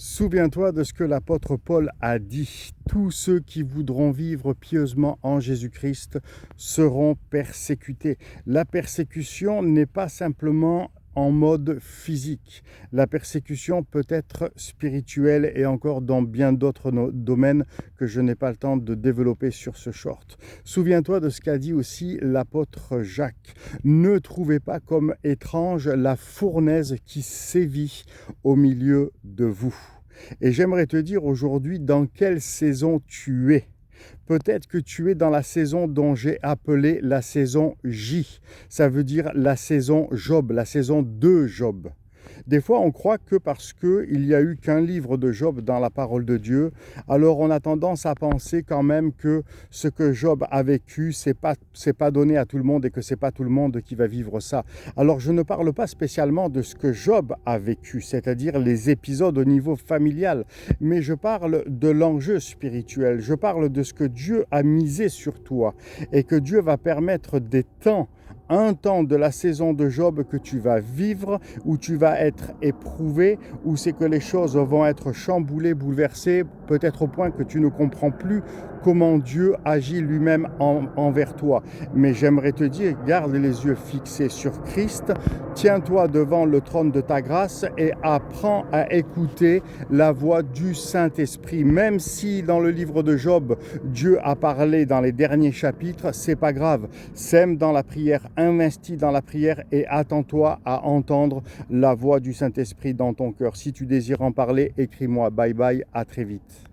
Souviens-toi de ce que l'apôtre Paul a dit. Tous ceux qui voudront vivre pieusement en Jésus-Christ seront persécutés. La persécution n'est pas simplement en mode physique. La persécution peut être spirituelle et encore dans bien d'autres domaines que je n'ai pas le temps de développer sur ce short. Souviens-toi de ce qu'a dit aussi l'apôtre Jacques. Ne trouvez pas comme étrange la fournaise qui sévit au milieu de vous. Et j'aimerais te dire aujourd'hui dans quelle saison tu es. Peut-être que tu es dans la saison dont j'ai appelé la saison J. Ça veut dire la saison Job, la saison de Job. Des fois, on croit que parce qu'il n'y a eu qu'un livre de Job dans la parole de Dieu, alors on a tendance à penser quand même que ce que Job a vécu, c'est pas donné à tout le monde et que c'est pas tout le monde qui va vivre ça. Alors je ne parle pas spécialement de ce que Job a vécu, c'est-à-dire les épisodes au niveau familial, mais je parle de l'enjeu spirituel, je parle de ce que Dieu a misé sur toi et que Dieu va permettre des temps, un temps de la saison de Job que tu vas vivre, où tu vas être éprouvé, où c'est que les choses vont être chamboulées, bouleversées, peut-être au point que tu ne comprends plus comment Dieu agit lui-même envers toi. Mais j'aimerais te dire, garde les yeux fixés sur Christ, tiens-toi devant le trône de ta grâce et apprends à écouter la voix du Saint-Esprit. Même si dans le livre de Job, Dieu a parlé dans les derniers chapitres, c'est pas grave. Sème dans la prière, investis dans la prière et attends-toi à entendre la voix du Saint-Esprit dans ton cœur. Si tu désires en parler, écris-moi. Bye bye, à très vite.